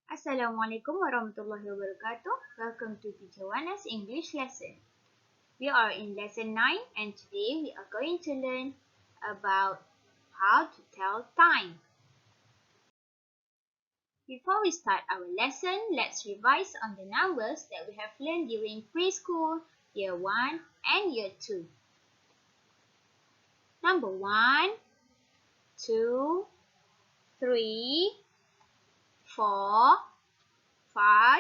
Assalamualaikum warahmatullahi wabarakatuh. Welcome to Teacher Wana's English lesson. We are in lesson 9 and today we are going to learn about how to tell time. Before we start our lesson, let's revise on the numbers that we have learned during preschool, year 1 and year 2. Number 1, 2, 3, 4, 5,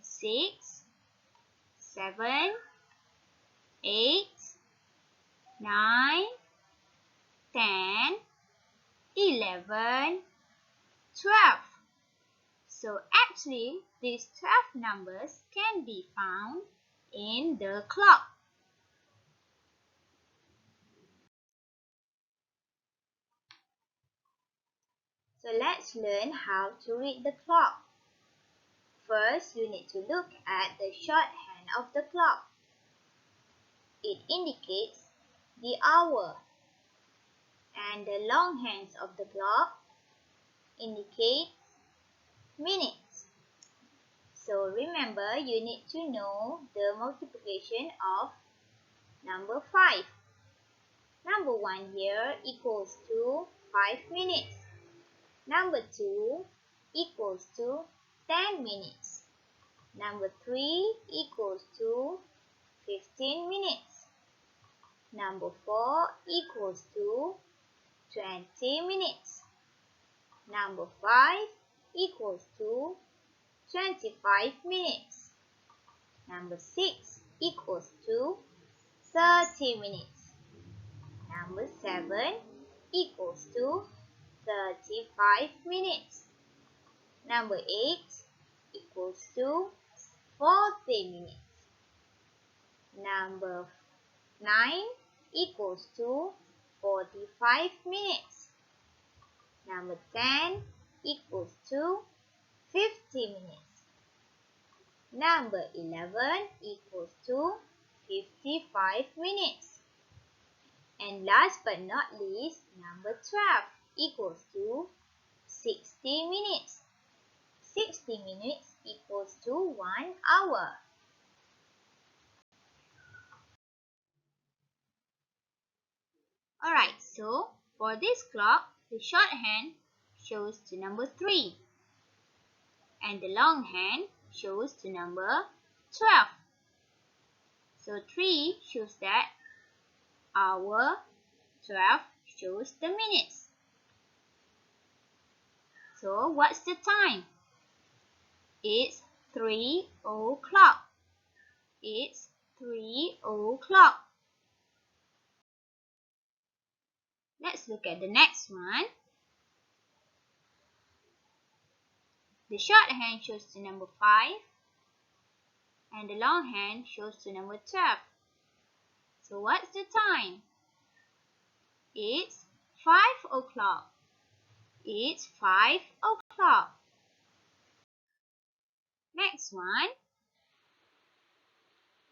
6, 7, 8, 9, 10, 11, 12. So actually, these 12 numbers can be found in the clock. So let's learn how to read the clock. First, you need to look at the shorthand of the clock. It indicates the hour. And the long hands of the clock indicate minutes. So remember, you need to know the multiplication of number 5. Number 1 here equals to 5 minutes. Number 2 equals to 10 minutes. Number 3 equals to 15 minutes. Number 4 equals to 20 minutes. Number 5 equals to 25 minutes. Number 6 equals to 30 minutes. Number 7 equals to 35 minutes. Number 8 equals to 40 minutes. Number 9 equals to 45 minutes. Number 10 equals to 50 minutes. Number 11 equals to 55 minutes. And last but not least, number 12 equals to 60 minutes. 60 minutes equals to 1 hour. Alright, so for this clock, the shorthand shows the number 3 and the long hand shows the number 12. So 3 shows that hour, 12 shows the minutes. So what's the time? It's 3 o'clock. It's 3 o'clock. Let's look at the next one. The shorthand shows the number 5 and the long hand shows the number 12. So what's the time? It's 5 o'clock. It's 5 o'clock. Next one.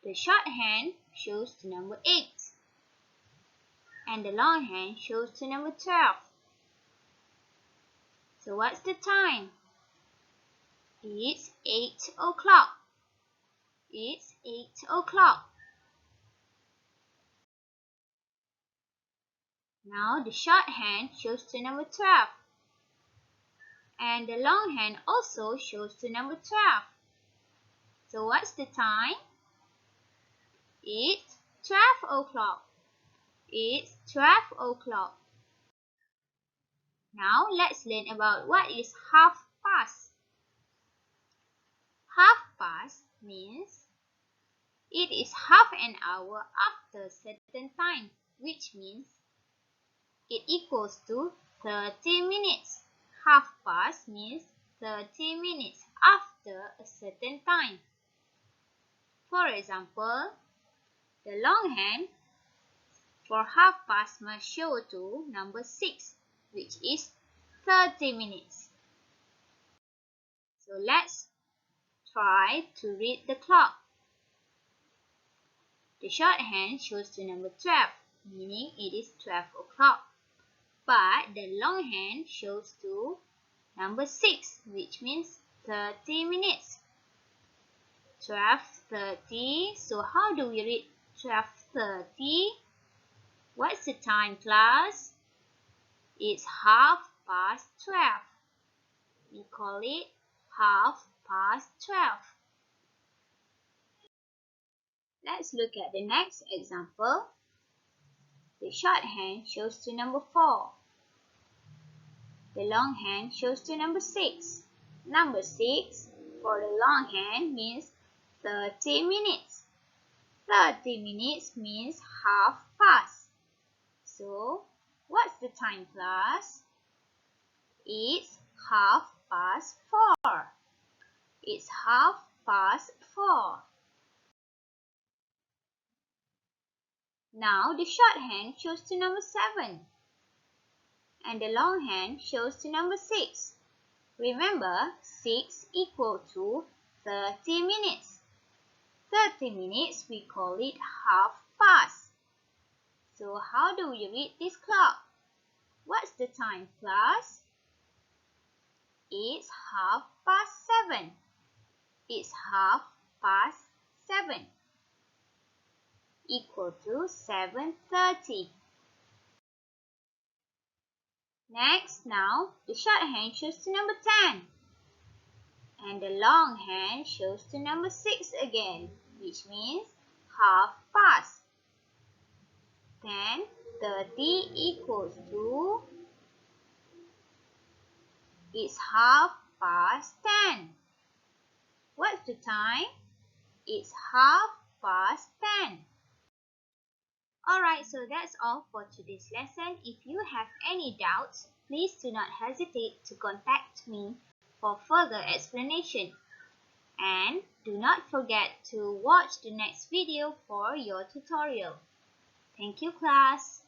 The shorthand shows the number 8 and the long hand shows the number 12. So what's the time? It's 8 o'clock. It's 8 o'clock. Now the shorthand shows the number 12 and the long hand also shows the number 12. So what's the time? It's 12 o'clock. It's 12 o'clock. Now let's learn about what is half past. Half past means it is half an hour after a certain time, which means it equals to 30 minutes. Half past means 30 minutes after a certain time. For example, the long hand for half past must show to number 6, which is 30 minutes. So let's try to read the clock. The shorthand shows the number 12, meaning it is 12 o'clock. But the long hand shows to number 6, which means 30 minutes. 12:30. So how do we read 12:30? What's the time, class? It's 12:30. We call it 12:30. Let's look at the next example. The shorthand shows to number 4. The longhand shows to number 6. Number 6 for the longhand means 30 minutes. 30 minutes means half past. So, what's the time, class? It's 4:30. It's 4:30. Now, the shorthand shows to number 7. And the longhand shows to number 6. Remember, 6 equal to 30 minutes. 30 minutes, we call it half past. So how do we read this clock? What's the time, class? It's 7:30. It's 7:30. Equal to 7:30. Next, now, the shorthand shows to number 10. And the longhand shows to number 6 again, which means half past. 10:30 equals to, it's 10:30. What's the time? It's 10:30. Alright, so that's all for today's lesson. If you have any doubts, please do not hesitate to contact me for further explanation. And do not forget to watch the next video for your tutorial. Thank you, class.